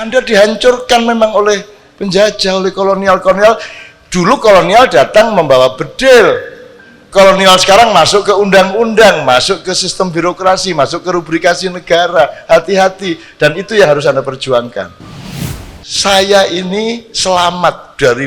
Anda dihancurkan memang oleh penjajah, oleh kolonial-kolonial. Dulu kolonial datang membawa bedil, kolonial sekarang masuk ke undang-undang, masuk ke sistem birokrasi, masuk ke rubrikasi negara. Hati-hati, dan itu yang harus Anda perjuangkan. Saya ini selamat dari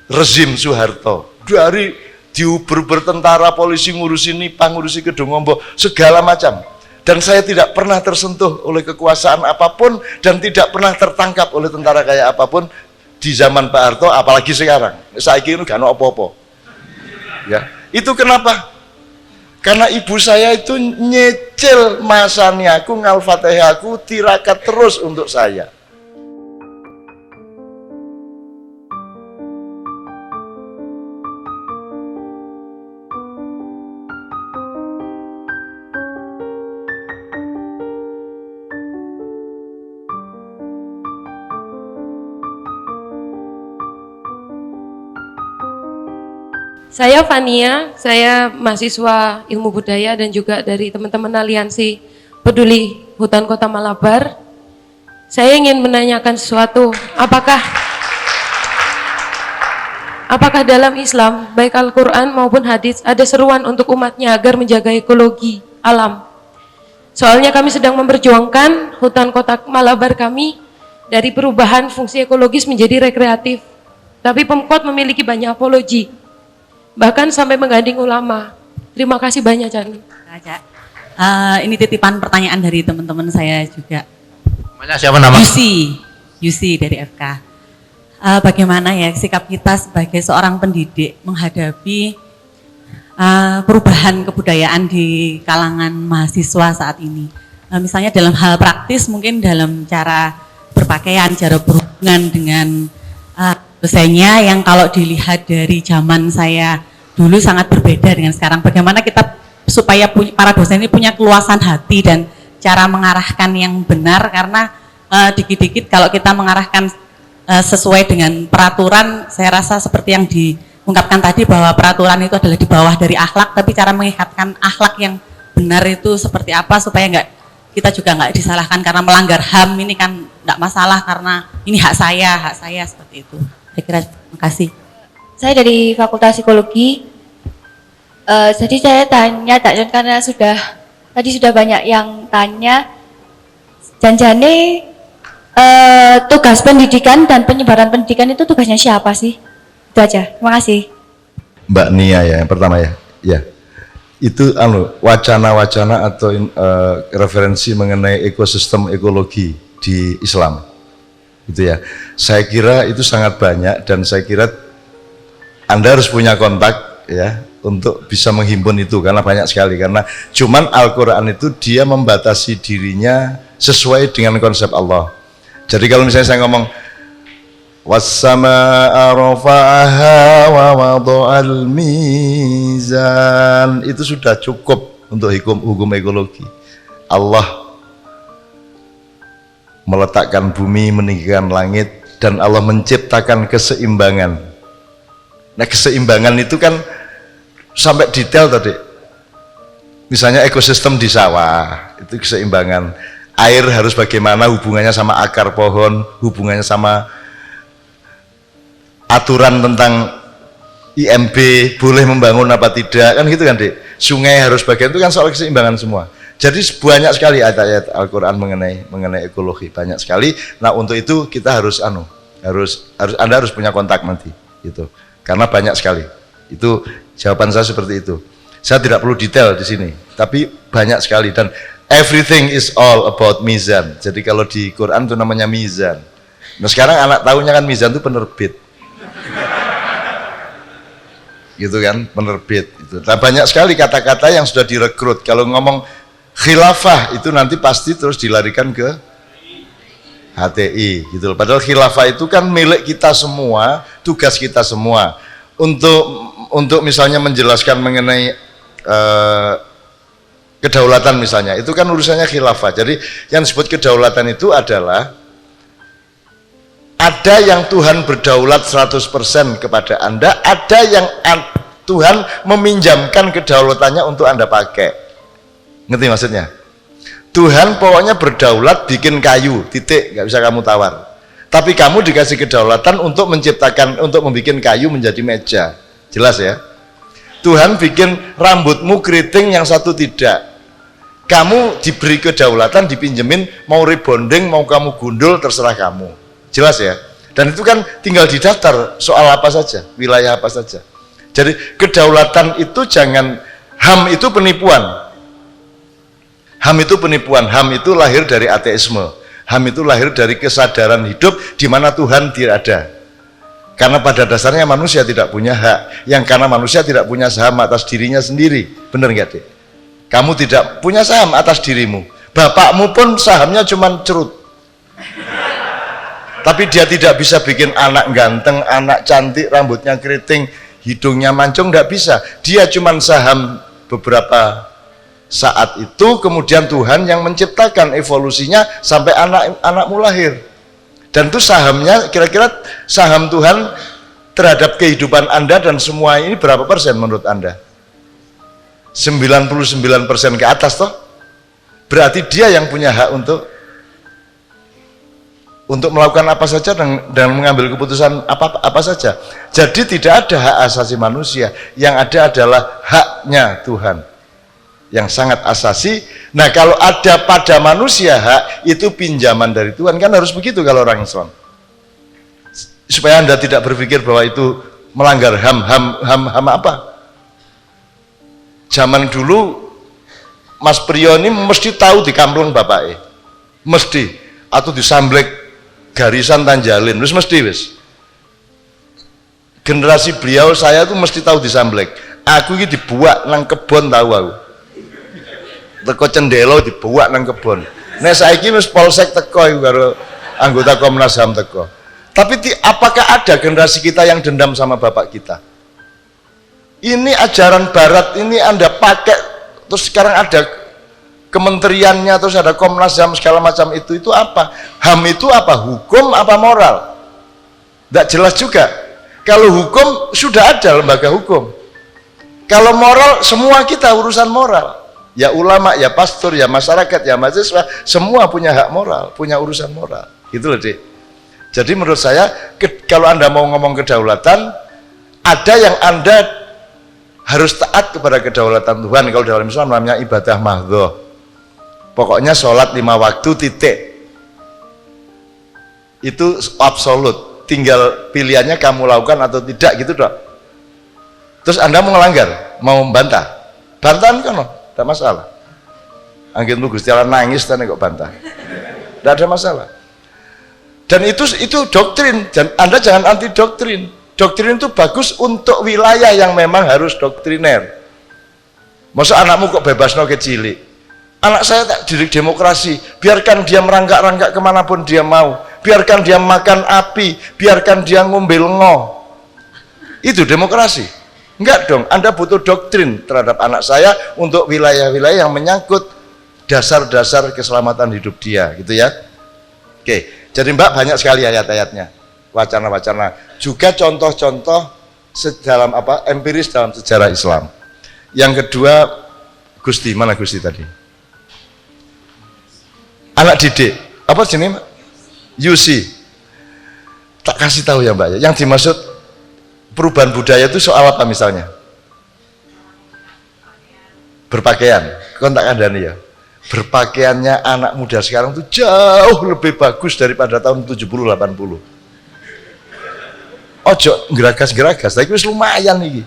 rezim Soeharto, dari diuber tentara, polisi ngurusi Nipah, ngurusi Gedung Ombok, segala macam. Dan saya tidak pernah tersentuh oleh kekuasaan apapun dan tidak pernah tertangkap oleh tentara kayak apapun di zaman Pak Harto, apalagi sekarang. Saya kira gak ada apa-apa. Ya, itu kenapa? Karena ibu saya itu nyecil masani aku, ngal-fatihah aku, tirakat terus untuk saya. Saya Fania, saya mahasiswa ilmu budaya dan juga dari teman-teman aliansi peduli Hutan Kota Malabar. Saya ingin menanyakan sesuatu, apakah dalam Islam, baik Al-Quran maupun hadis, ada seruan untuk umatnya agar menjaga ekologi alam? Soalnya kami sedang memperjuangkan Hutan Kota Malabar kami dari perubahan fungsi ekologis menjadi rekreatif. Tapi Pemkot memiliki banyak apologi, bahkan sampai mengganding ulama. Terima kasih banyak, Cak. Ini titipan pertanyaan dari teman-teman saya juga. Namanya siapa nama? Yusi dari FK. Bagaimana ya sikap kita sebagai seorang pendidik menghadapi perubahan kebudayaan di kalangan mahasiswa saat ini? Misalnya dalam hal praktis, mungkin dalam cara berpakaian, cara berhubungan dengan dosennya yang kalau dilihat dari zaman saya dulu sangat berbeda dengan sekarang. Bagaimana kita supaya para dosen ini punya keluasan hati dan cara mengarahkan yang benar, karena dikit-dikit kalau kita mengarahkan sesuai dengan peraturan, saya rasa seperti yang diungkapkan tadi bahwa peraturan itu adalah di bawah dari akhlak, tapi cara mengikatkan akhlak yang benar itu seperti apa supaya kita juga nggak disalahkan karena melanggar HAM ini kan nggak masalah karena ini hak saya seperti itu. Saya kira, terima kasih. Saya dari Fakultas Psikologi. Jadi saya tanya Tak John karena tadi sudah banyak yang tanya. Janjane tugas pendidikan dan penyebaran pendidikan itu tugasnya siapa sih? Itu aja. Terima kasih. Mbak Nia ya, yang pertama ya. Ya. Itu wacana-wacana atau referensi mengenai ekosistem ekologi di Islam. Gitu ya. Saya kira itu sangat banyak dan saya kira Anda harus punya kontak ya untuk bisa menghimpun itu karena banyak sekali, karena cuman Al-Qur'an itu dia membatasi dirinya sesuai dengan konsep Allah. Jadi kalau misalnya saya ngomong was-samaa'a rafa'aha wa wada'al mizan, itu sudah cukup untuk hukum ekologi. Allah meletakkan bumi, meninggikan langit, dan Allah menciptakan keseimbangan. Nah, keseimbangan itu kan sampai detail tadi. Misalnya ekosistem di sawah, itu keseimbangan. Air harus bagaimana hubungannya sama akar pohon, hubungannya sama aturan tentang IMB, boleh membangun apa tidak, kan gitu kan, Dek. Sungai harus bagian, itu kan soal keseimbangan semua. Jadi banyak sekali ayat-ayat Al-Quran mengenai ekologi, banyak sekali. Nah, untuk itu kita Anda harus punya kontak nanti, gitu. Karena banyak sekali. Itu jawaban saya seperti itu. Saya tidak perlu detail di sini, tapi banyak sekali dan everything is all about mizan. Jadi kalau di Quran itu namanya mizan. Nah, sekarang anak tahunya kan mizan itu penerbit. Gitu kan, penerbit itu. Nah, banyak sekali kata-kata yang sudah direkrut. Kalau ngomong khilafah itu nanti pasti terus dilarikan ke HTI gitu. Padahal khilafah itu kan milik kita semua, tugas kita semua untuk misalnya menjelaskan mengenai kedaulatan misalnya, itu kan urusannya khilafah. Jadi yang disebut kedaulatan itu adalah ada yang Tuhan berdaulat 100% kepada Anda, ada yang Tuhan meminjamkan kedaulatannya untuk Anda pakai. Ngerti maksudnya? Tuhan pokoknya berdaulat bikin kayu, titik, nggak bisa kamu tawar. Tapi kamu dikasih kedaulatan untuk menciptakan, untuk membuat kayu menjadi meja. Jelas ya? Tuhan bikin rambutmu keriting, yang satu tidak. Kamu diberi kedaulatan, dipinjemin, mau rebonding, mau kamu gundul, terserah kamu. Jelas ya? Dan itu kan tinggal didaftar soal apa saja, wilayah apa saja. Jadi kedaulatan itu jangan, HAM itu penipuan. HAM itu penipuan, HAM itu lahir dari ateisme. HAM itu lahir dari kesadaran hidup di mana Tuhan tidak ada. Karena pada dasarnya manusia tidak punya hak, yang karena manusia tidak punya saham atas dirinya sendiri. Benar nggak, Dek? Kamu tidak punya saham atas dirimu. Bapakmu pun sahamnya cuma cerut. Tapi dia tidak bisa bikin anak ganteng, anak cantik, rambutnya keriting, hidungnya mancung, nggak bisa. Dia cuma saham beberapa saat itu, kemudian Tuhan yang menciptakan evolusinya sampai anakmu lahir. Dan itu sahamnya, kira-kira saham Tuhan terhadap kehidupan Anda dan semua ini berapa persen menurut Anda? 99% ke atas toh? Berarti dia yang punya hak untuk melakukan apa saja dan mengambil keputusan apa saja. Jadi tidak ada hak asasi manusia, yang ada adalah haknya Tuhan yang sangat asasi. Nah, kalau ada pada manusia hak, itu pinjaman dari Tuhan. Kan harus begitu kalau orang Islam, supaya Anda tidak berpikir bahwa itu melanggar HAM apa. Zaman dulu Mas Priyo ini mesti tahu di kampleng bapaknya, mesti, atau disamblek garisan tanjalin, mesti. Generasi beliau, saya tuh mesti tahu disamblek. Aku ini dibuat nang kebon, tahu aku. Teko cendelo dibuat nang kebon. Nek saiki wis polsek teko iku karo anggota Komnas HAM teko. Tapi apakah ada generasi kita yang dendam sama bapak kita? Ini ajaran barat ini Anda pakai, terus sekarang ada kementeriannya, terus ada Komnas HAM segala macam itu apa? HAM itu apa? Hukum apa moral? Tidak jelas juga. Kalau hukum sudah ada lembaga hukum. Kalau moral, semua kita urusan moral. Ya ulama, ya pastor, ya masyarakat, ya mahasiswa, semua punya hak moral, punya urusan moral. Gitu loh, Dik. Jadi menurut saya, kalau Anda mau ngomong kedaulatan, ada yang Anda harus taat kepada kedaulatan Tuhan. Kalau dalam Islam namanya ibadah mahdhah. Pokoknya sholat 5 waktu, titik. Itu absolut. Tinggal pilihannya kamu lakukan atau tidak, gitu dok. Terus Anda mau ngelanggar, mau membantah, bantahan kan, tidak masalah. Angin lu Gusti Allah nangis dan kok bantah, tidak ada masalah. Dan itu doktrin. Dan Anda jangan anti doktrin. Doktrin itu bagus untuk wilayah yang memang harus doktriner. Masa anakmu kok bebas no kecilik? Anak saya tak didik demokrasi, biarkan dia merangkak-rangkak kemanapun dia mau, biarkan dia makan api, biarkan dia ngombe lengo. Itu demokrasi. Enggak dong, Anda butuh doktrin terhadap anak saya untuk wilayah-wilayah yang menyangkut dasar-dasar keselamatan hidup dia, gitu ya. Oke, jadi Mbak banyak sekali ayat-ayatnya, wacana-wacana, juga contoh-contoh dalam empiris dalam sejarah Islam. Yang kedua, Gusti, mana Gusti tadi? Anak didik, apa jenis Mbak? Yusi. Tak kasih tahu ya Mbak, yang dimaksud perubahan budaya itu soal apa misalnya? Berpakaian, kontak kandani ya. Berpakaiannya anak muda sekarang tuh jauh lebih bagus daripada tahun 70-80. Ojo geragas-geragas, tapi wis lumayan nih.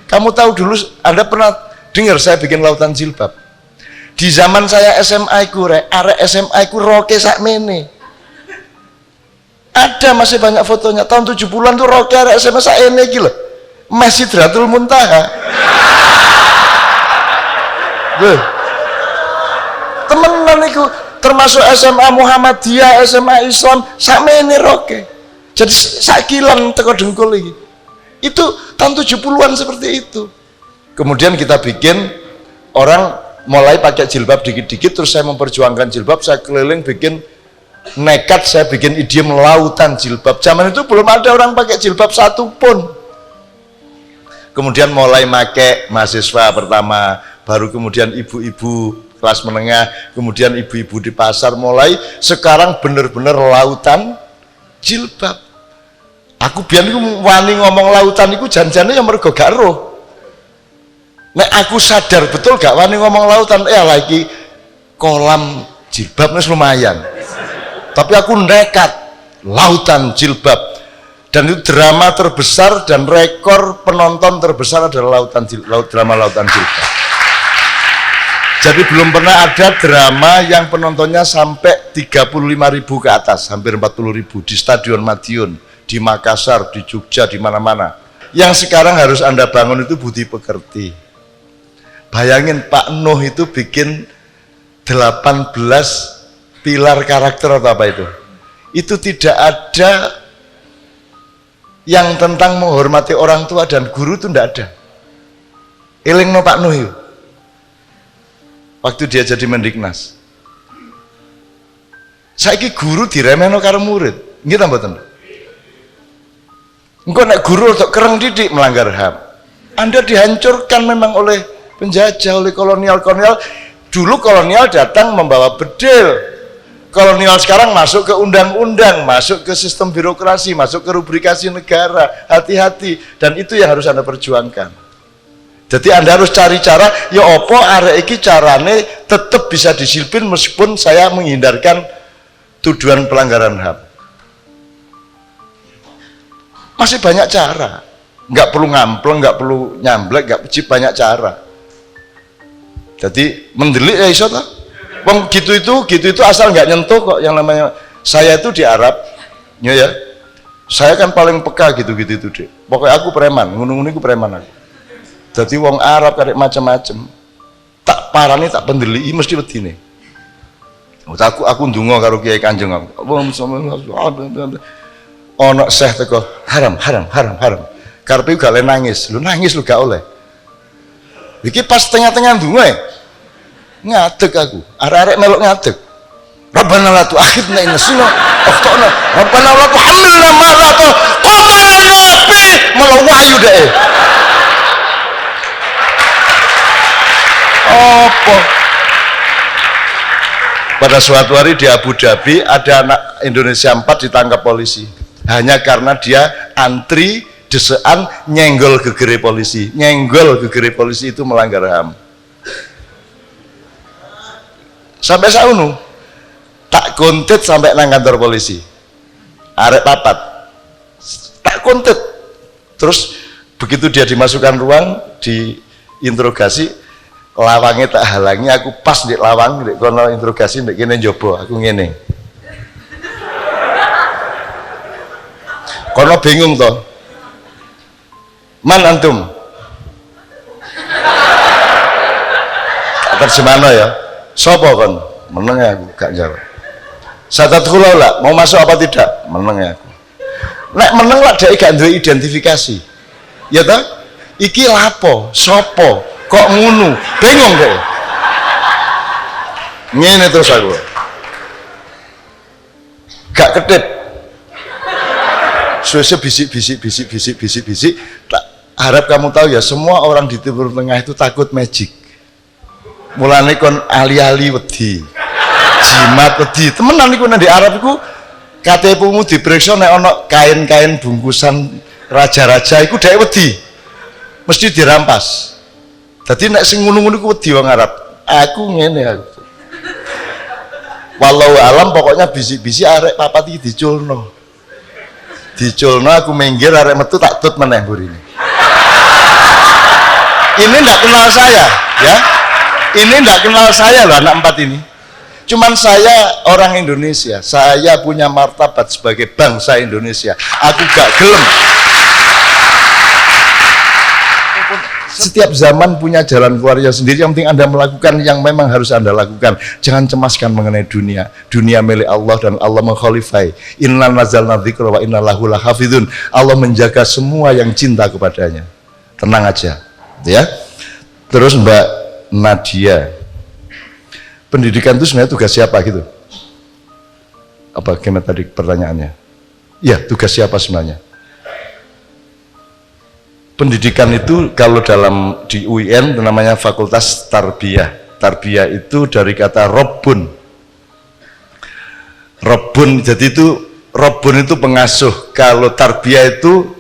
Kamu tahu dulu, Anda pernah dengar saya bikin lautan jilbab? Di zaman saya SMA ku, arek SMA ku roke sakmene. Ada masih banyak fotonya. Tahun 70-an tuh roke arek SMA sakmene iki lho. Masih Sidratul Muntaha. Temenan iku, termasuk SMA Muhammadiyah, SMA Islam, sakmene roke. Jadi sakilan teko dengkul iki. Itu tahun 70-an seperti itu. Kemudian kita bikin orang mulai pakai jilbab dikit-dikit, terus saya memperjuangkan jilbab, saya keliling bikin nekat, saya bikin idiom lautan jilbab. Zaman itu belum ada orang pakai jilbab satu pun. Kemudian mulai pakai mahasiswa pertama, baru kemudian ibu-ibu kelas menengah, kemudian ibu-ibu di pasar, mulai sekarang bener-bener lautan jilbab. Aku biyen iku wani ngomong lautan iku janjane yang mergo gak roh. Nek aku sadar betul gak wani ngomong lautan, lagi kolam jilbab wis lumayan. Tapi aku nekat lautan jilbab. Dan itu drama terbesar dan rekor penonton terbesar adalah drama lautan jilbab. Jadi belum pernah ada drama yang penontonnya sampai 35.000 ke atas, hampir 40.000 di Stadion Madiun, di Makassar, di Jogja, di mana-mana. Yang sekarang harus Anda bangun itu budi pekerti. Bayangin Pak Nuh itu bikin 18 pilar karakter atau apa itu. Itu tidak ada yang tentang menghormati orang tua dan guru, itu tidak ada. Elingno Pak Nuh itu waktu dia jadi Mendiknas. Saiki guru diremehno karo murid, nggih ta mboten? Engko nek guru untuk kereng didik melanggar HAM. Anda dihancurkan memang oleh penjajah, oleh kolonial-kolonial. Dulu kolonial datang membawa bedil. Kolonial sekarang masuk ke undang-undang, masuk ke sistem birokrasi, masuk ke rubrikasi negara. Hati-hati, dan itu yang harus Anda perjuangkan. Jadi Anda harus cari cara, ya opo arek iki carane tetap bisa disiplin meskipun saya menghindarkan tuduhan pelanggaran HAM. Masih banyak cara, nggak perlu ngampleng, nggak perlu nyamblek, nggak banyak cara. Jadi mendelik ya iso ta? Wong gitu itu asal nggak nyentuh kok. Yang namanya saya itu di Arab, ya. Saya kan paling peka gitu deh. Pokoknya aku preman, ngunung-ngunung aku preman aku. Jadi wong Arab karek macam-macam. Tak parani tak pendeliki mesti wedine. Aku ndonga karo Kiai Kanjeng aku. Ono seh teko, haram. Karepe gak oleh nangis. Lu nangis lu gak oleh. Iki pas tengah-tengah ndonga ngadeg aku. Arek-arek melok ngadeg. Rabbana la tu'akhidna in nasina akhtana. Rabbana la tuhammilna ma la taqata lana bi. Malah wahyu deh. Apa? Pada suatu hari di Abu Dhabi ada anak Indonesia 4 ditangkap polisi hanya karena dia antri desean nyenggol gegere polisi. Nyenggol gegere polisi itu melanggar HAM. Sampai sauno tak kontet sampai nang kantor polisi. Arek papat tak kontet. Terus begitu dia dimasukkan ruang diinterogasi, lawangnya tak halangi, aku pas di lawang, di kono interogasi, di kene njobo, aku ngene. Kono bingung toh, man antum? Terjemahno ya, sopo kon? Meneng ya aku, gak jawab. Satat kula lah, mau masuk apa tidak? Meneng ya aku. Nek meneng lah dia gak duwe identifikasi, ya toh? Iki lapo, sopo? Kok ngunu, bingung deh. Ngene terus aku gak kedip. Suwe-suwe bisik. Tak harap kamu tahu ya, semua orang di Timur Tengah itu takut magic. Mulane kon ali-ali wedi, jimat wedi. Temenan iku nang di Arab iku KTP-mu diperiksa nek ana kain-kain bungkusan raja-raja iku dhek wedi. Mesti dirampas. Jadi nek sing ngono-ngono ku wedi wong Arab. Aku ngene aku. Walau alam pokoknya bisik-bisik arek papat iki diculno. Diculno aku minggir arek metu tak tut meneh burine. Ini ndak kenal saya, ya. Ini ndak kenal saya loh anak 4 ini. Cuman saya orang Indonesia. Saya punya martabat sebagai bangsa Indonesia. Aku gak gelem. Setiap zaman punya jalan keluarnya sendiri. Yang penting Anda melakukan yang memang harus Anda lakukan. Jangan cemaskan mengenai dunia. Dunia milik Allah dan Allah mengkhalifai. Inna nazalna dzikra wa inna lahu lahafidun. Allah menjaga semua yang cinta kepadanya. Tenang aja, ya. Terus Mbak Nadia, pendidikan itu sebenarnya tugas siapa gitu? Apa gimana tadi pertanyaannya? Ya, tugas siapa sebenarnya? Pendidikan itu kalau di UIN namanya Fakultas Tarbiyah. Tarbiyah itu dari kata Rabbun. Rabbun, jadi itu Rabbun itu pengasuh. Kalau tarbiyah itu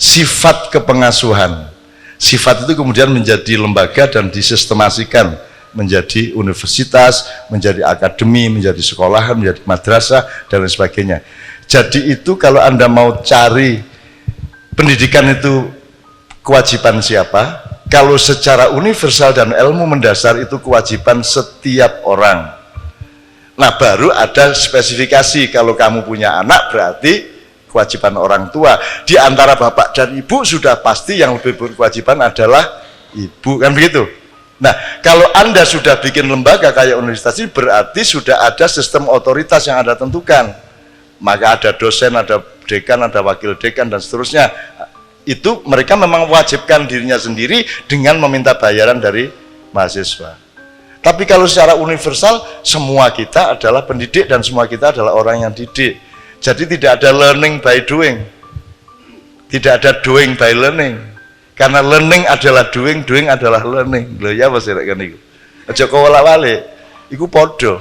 sifat kepengasuhan. Sifat itu kemudian menjadi lembaga dan disistemasikan menjadi universitas, menjadi akademi, menjadi sekolahan, menjadi madrasah dan lain sebagainya. Jadi itu kalau Anda mau cari pendidikan itu kewajiban siapa? Kalau secara universal dan ilmu mendasar itu kewajiban setiap orang. Nah, baru ada spesifikasi. Kalau kamu punya anak berarti kewajiban orang tua. Di antara bapak dan ibu sudah pasti yang lebih berkewajiban adalah ibu, kan begitu? Nah, kalau Anda sudah bikin lembaga kayak universitas ini berarti sudah ada sistem otoritas yang Anda tentukan. Maka ada dosen, ada dekan, ada wakil dekan dan seterusnya. Itu mereka memang mewajibkan dirinya sendiri dengan meminta bayaran dari mahasiswa. Tapi kalau secara universal, semua kita adalah pendidik dan semua kita adalah orang yang didik. Jadi tidak ada learning by doing. Tidak ada doing by learning. Karena learning adalah doing, doing adalah learning. Lho ya Mas kan iku. Aja kok wolak-walik. Iku podo.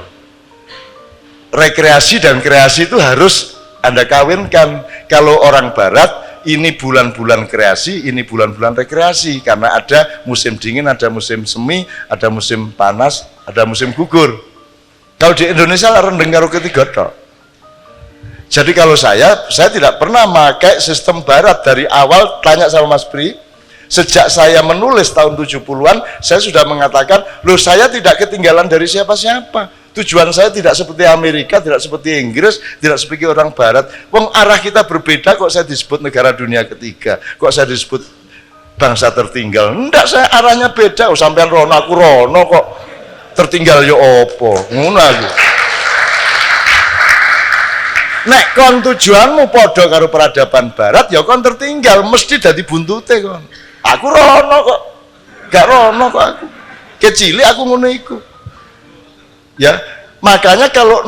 Rekreasi dan kreasi itu harus Anda kawinkan. Kalau orang barat, ini bulan-bulan kreasi, ini bulan-bulan rekreasi, karena ada musim dingin, ada musim semi, ada musim panas, ada musim gugur. Kalau di Indonesia rendeng karo ketiga tok. Jadi kalau saya tidak pernah pakai sistem barat dari awal. Tanya sama Mas Pri, sejak saya menulis tahun 70-an, saya sudah mengatakan, loh saya tidak ketinggalan dari siapa-siapa. Tujuan saya tidak seperti Amerika, tidak seperti Inggris, tidak seperti orang Barat. Wong arah kita berbeda, kok saya disebut negara dunia ketiga, kok saya disebut bangsa tertinggal. Enggak, saya arahnya beda. Oh, sampean rono, aku rono kok. Tertinggal yo opo? Ngono aku. Nek kon tujuanmu podo karo peradaban Barat, ya kon tertinggal, mesti dadi buntute kon. Aku rono kok. Gak rono kok aku. Kecil aku ngono iku. Ya, makanya kalau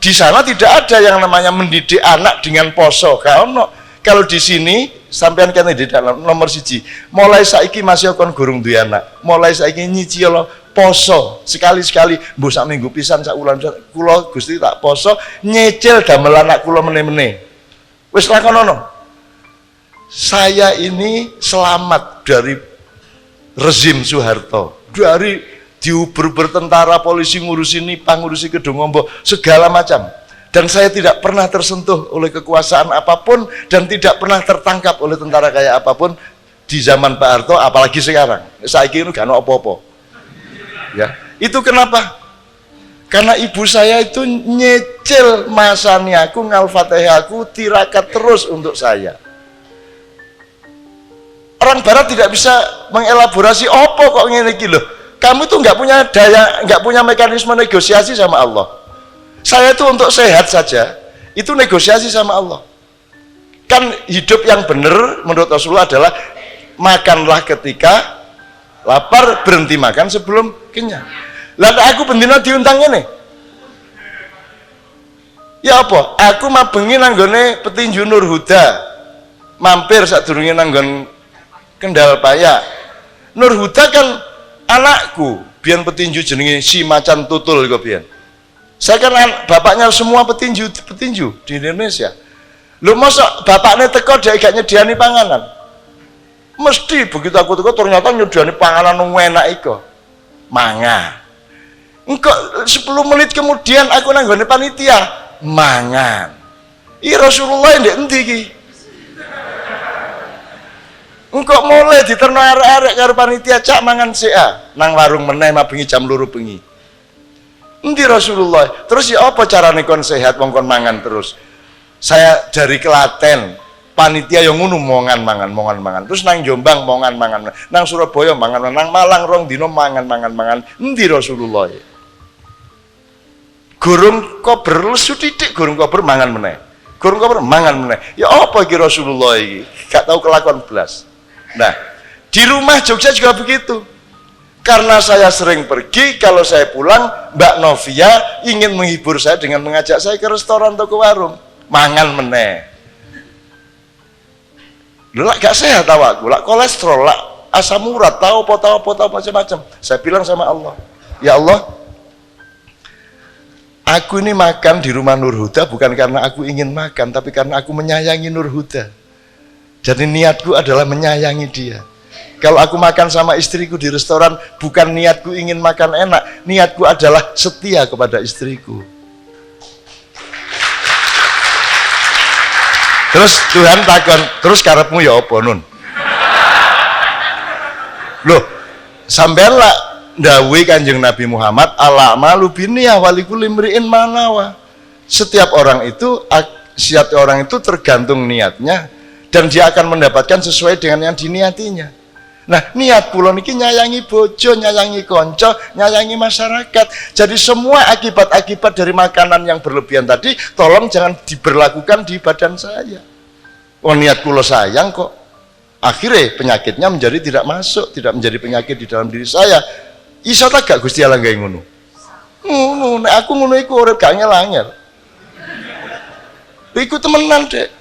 di sana tidak ada yang namanya mendidik anak dengan poso. Kalau di sini sampean kene di dalam nomor siji, mulai saiki masih kon gurung duwe anak, mulai saiki nyiji lo poso sekali-sekali, mbok sak minggu pisan, sak wulan kula Gusti tak poso, nyicil damel anak kula meneh-meneh. Wis lakonono. Saya ini selamat dari rezim Soeharto, dari diuber bertentara, polisi ngurusi nipah, ngurusi gedung ombok, segala macam. Dan saya tidak pernah tersentuh oleh kekuasaan apapun dan tidak pernah tertangkap oleh tentara kayak apapun di zaman Pak Harto, apalagi sekarang. Saiki ini gak ono apa-apa. Ya, itu kenapa? Karena ibu saya itu nyecil masani aku, ngal-fatihah aku, tirakat terus untuk saya. Orang Barat tidak bisa mengelaborasi apa kok ngene iki lho. Kamu tuh nggak punya daya, nggak punya mekanisme negosiasi sama Allah. Saya itu untuk sehat saja, itu negosiasi sama Allah. Kan hidup yang benar menurut Rasulullah adalah makanlah ketika lapar, berhenti makan sebelum kenyang. Lalu aku bendina diuntang ini. Ya apa? Aku mabengi nanggone petinju Nur Huda, mampir sadurunge nanggon Kendal Paya. Nur Huda kan anakku, biar petinju jenenge si macan tutul kok biar. Saya kan bapaknya semua petinju di Indonesia. Lu masa bapaknya teko dia gak nyediani panganan? Mesti begitu aku teko ternyata nyediani panganan enak iko. Mangan. Engkau 10 menit kemudian aku nanggone panitia mangan. Rasulullah ndek endi iki? Engkau mulai diterno arek-arek karo panitia cak mangan CA nang warung meneh mabengi jam 2 bengi. Endi Rasulullah? Terus ya apa carane kon sehat wong kon mangan terus? Saya dari Klaten, panitia yang ngono mangan. Terus nang Jombang mangan. Nang Surabaya mangan, nang Malang rong dino mangan. Endi Rasulullah? Gurung kober lesu titik, gurung kober mangan meneh. Gurung kober mangan meneh. Ya apa iki Rasulullah iki? Gak tahu kelakuan belas. Nah, di rumah Jogja juga begitu. Karena saya sering pergi, kalau saya pulang, Mbak Novia ingin menghibur saya dengan mengajak saya ke restoran atau ke warung. Mangan meneh. Lha gak sehat awakku, lak kolesterol, lak asam urat, tahu macam-macam. Saya bilang sama Allah, Ya Allah, aku ini makan di rumah Nur Huda bukan karena aku ingin makan, tapi karena aku menyayangi Nur Huda. Jadi niatku adalah menyayangi dia. Kalau aku makan sama istriku di restoran, bukan niatku ingin makan enak, niatku adalah setia kepada istriku. Terus Tuhan takon, terus karepmu ya apa Nun? Loh, sampean lah dawuh Kanjeng Nabi Muhammad, al-a'malu binniyah wa likulli imri'in ma nawa. Setiap orang itu tergantung niatnya dan dia akan mendapatkan sesuai dengan yang diniatinya. Nah, niat kula niki nyayangi bojo, nyayangi konco, nyayangi masyarakat. Jadi semua akibat-akibat dari makanan yang berlebihan tadi tolong jangan diberlakukan di badan saya. Oh, niat kula sayang kok. Akhirnya penyakitnya menjadi tidak masuk, tidak menjadi penyakit di dalam diri saya. Iso ta gak Gusti Allah gawe ngono? Ngono, nek aku ngono iku urip gak angel-angel. Iku temenan, Dek.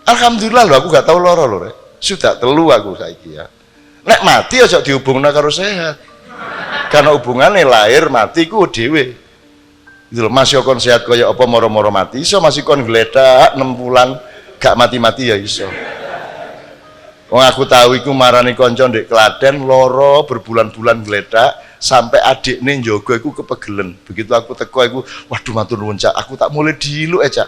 Alhamdulillah lho aku gak tau lara lho, Rek. Sudah telu aku saiki ya. Nek mati aja dihubungna karo sehat. Karena hubungannya lahir mati ku dhewe. Gitu lho, masih kon sehat kaya apa moro-moro mati. Iso masih kon gledak 6 bulan gak mati-mati ya iso. Wong aku tahu iku marani kanca ndek Klaten loro berbulan-bulan gledak sampai adikne njogo iku kepegelen. Begitu aku teko iku, waduh matur nuwun Cak, aku tak mulai dilu Cak.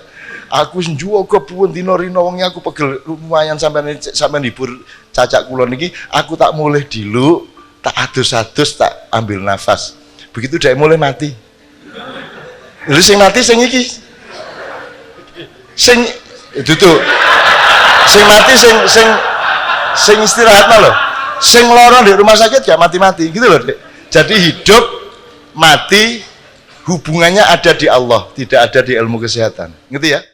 Aku njogo puun dina rina wengi aku pegel lumayan sampean hibur cacak kula niki, aku tak mulai dilu, tak adus-adus, tak ambil nafas. Begitu dhek mulai mati. Lha sing mati sing iki. Sing duduk. Sing mati sing istirahatna lho. Sing lara di rumah sakit gak mati-mati gitu loh, Dek. Jadi hidup mati hubungannya ada di Allah, tidak ada di ilmu kesehatan. Ngerti ya?